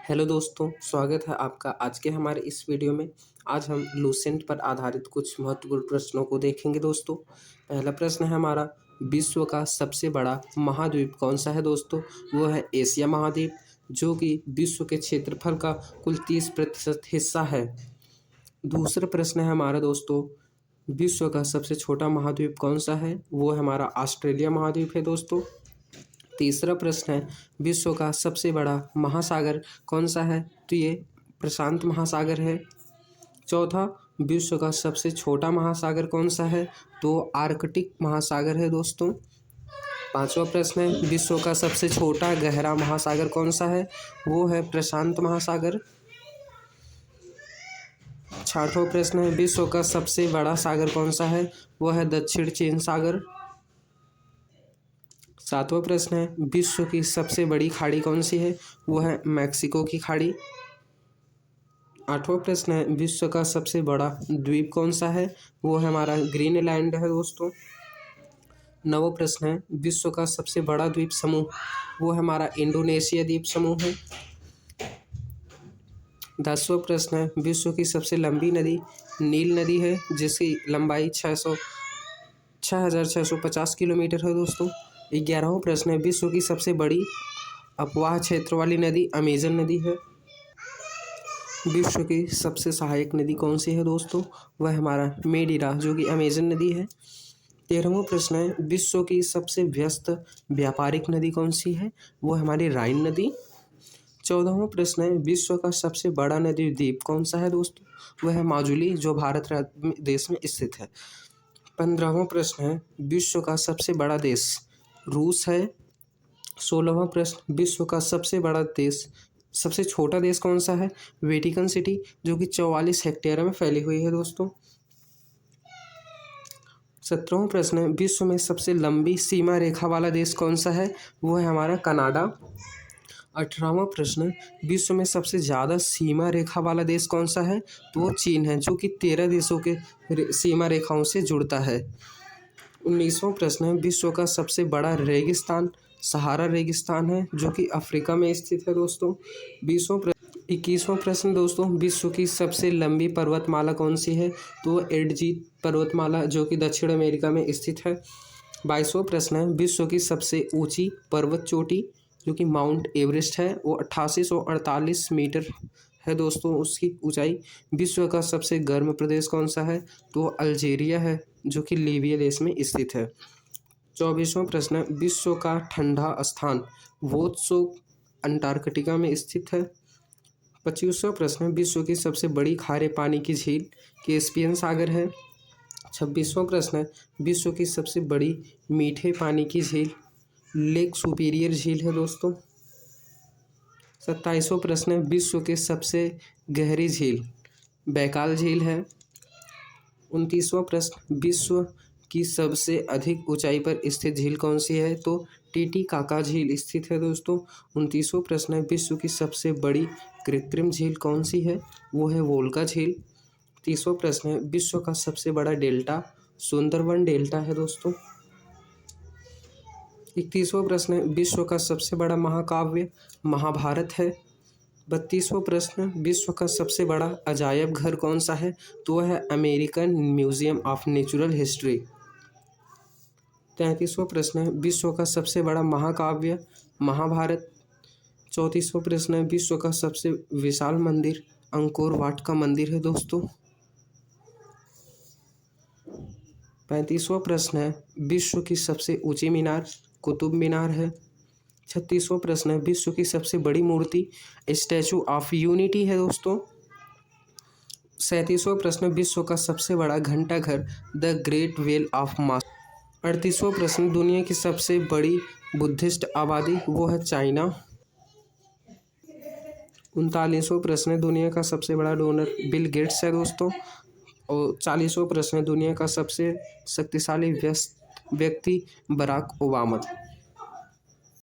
Hello दोस्तों, स्वागत है आपका आज के हमारे इस वीडियो में। आज हम लूसेंट पर आधारित कुछ महत्वपूर्ण प्रश्नों को देखेंगे दोस्तों। पहला प्रश्न है हमारा, विश्व का सबसे बड़ा महाद्वीप कौन सा है दोस्तों? वो है एशिया महाद्वीप, जो कि विश्व के क्षेत्रफल का कुल 30% हिस्सा है। दूसरा प्रश्न है हमारा दोस्तों, विश्व का सबसे छोटा महाद्वीप कौन सा है? वो है हमारा ऑस्ट्रेलिया महाद्वीप है दोस्तों। तीसरा प्रश्न है, विश्व का सबसे बड़ा महासागर कौन सा है? तो ये प्रशांत महासागर है। चौथा, विश्व का सबसे छोटा महासागर कौन सा है? तो आर्कटिक महासागर है दोस्तों। पांचवा प्रश्न है, विश्व का सबसे छोटा गहरा महासागर कौन सा है? वो है प्रशांत महासागर। छठवां प्रश्न है, विश्व का सबसे बड़ा सागर कौन सा है? वो है दक्षिण चीन सागर। सातवां प्रश्न है, विश्व की सबसे बड़ी खाड़ी कौन सी है? वो है मैक्सिको की खाड़ी। आठवां प्रश्न है, विश्व का सबसे बड़ा द्वीप कौन सा है? वो है हमारा ग्रीनलैंड है दोस्तों। नौवां प्रश्न है, विश्व का सबसे बड़ा द्वीप समूह, वो है हमारा इंडोनेशिया द्वीप समूह है। 10वां प्रश्न है, विश्व की सबसे लंबी नदी नील नदी है, जिसकी लंबाई 6,650 किलोमीटर है दोस्तों। 11वां प्रश्न है, विश्व की सबसे बड़ी अपवाह क्षेत्र वाली नदी अमेजन नदी है। विश्व की सबसे सहायक नदी कौन सी है दोस्तों? वह हमारा मेडिरा, जो कि अमेजन नदी है। 13वां प्रश्न है, विश्व की सबसे व्यस्त व्यापारिक नदी कौन सी है? वो हमारी राइन नदी। 14वां प्रश्न है, विश्व का सबसे बड़ा नदी द्वीप कौन सा है दोस्तों? वह है माजुली, जो भारत देश में स्थित है। 15वां प्रश्न है, विश्व का सबसे बड़ा देश रूस है। 16वां प्रश्न, विश्व का सबसे बड़ा देश सबसे छोटा देश कौन सा है? वेटिकन सिटी, जो कि 44 हेक्टेयर में फैली हुई है दोस्तों। 17वां प्रश्न है, विश्व में सबसे लंबी सीमा रेखा वाला देश कौन सा है? वो है हमारा कनाडा। 18वां प्रश्न, विश्व में सबसे ज़्यादा सीमा रेखा वाला देश कौन सा है? तो वो चीन है, जो कि 13 देशों के सीमा रेखाओं से जुड़ता है। 19वां प्रश्न है, विश्व का सबसे बड़ा रेगिस्तान सहारा रेगिस्तान है, जो कि अफ्रीका में स्थित है दोस्तों। 21वां प्रश्न दोस्तों, विश्व की सबसे लंबी पर्वतमाला कौन सी है? तो एडजी पर्वतमाला, जो कि दक्षिण अमेरिका में स्थित है। 22वां प्रश्न है, विश्व की सबसे ऊंची पर्वत चोटी, जो कि माउंट एवरेस्ट है, वो 8848 मीटर है दोस्तों उसकी ऊंचाई। विश्व का सबसे गर्म प्रदेश कौन सा है? तो अल्जीरिया है, जो कि लीबिया देश में स्थित है। 24वां प्रश्न, विश्व का ठंडा स्थान वोत्सो अंटार्कटिका में स्थित है। 25वां प्रश्न, विश्व की सबसे बड़ी खारे पानी की झील कैस्पियन सागर है। 26वां प्रश्न, विश्व की सबसे बड़ी मीठे पानी की झील लेक सुपीरियर झील है दोस्तों। 27वां प्रश्न, विश्व के सबसे गहरी झील बैकाल झील है। 29वां प्रश्न, विश्व की सबसे अधिक ऊंचाई पर स्थित झील कौन सी है? तो टीटीकाका झील स्थित है दोस्तों। 29वां प्रश्न, विश्व की सबसे बड़ी कृत्रिम झील कौन सी है? वो है वोल्गा झील। 30वां प्रश्न, विश्व का सबसे बड़ा डेल्टा सुंदरबन डेल्टा है दोस्तों। 31वां प्रश्न, विश्व का सबसे बड़ा महाकाव्य महाभारत है। 32वां प्रश्न, विश्व का सबसे बड़ा अजायब घर कौन सा है? तो वह है American Museum of Natural History. 33वां प्रश्न, विश्व का सबसे बड़ा महाकाव्य महाभारत। 34वां प्रश्न, विश्व का सबसे विशाल मंदिर अंकोर वाट का मंदिर है दोस्तों। 35वां प्रश्न है, विश्व की सबसे ऊंची मीनार कुतुब मीनार है। 36वां प्रश्न है, विश्व की सबसे बड़ी मूर्ति स्टैचू ऑफ यूनिटी है दोस्तों। 37वां प्रश्न, विश्व का सबसे बड़ा घंटाघर the great well of mass. 38वां प्रश्न, दुनिया की सबसे बड़ी बुद्धिस्ट आबादी वो है चाइना। 39वां प्रश्न, दुनिया का सबसे बड़ा डोनर बिल गेट्स है दोस्तों। और 40वां प्रश्न, दुनिया का सबसे शक्तिशाली व्यक्ति बराक ओबामा।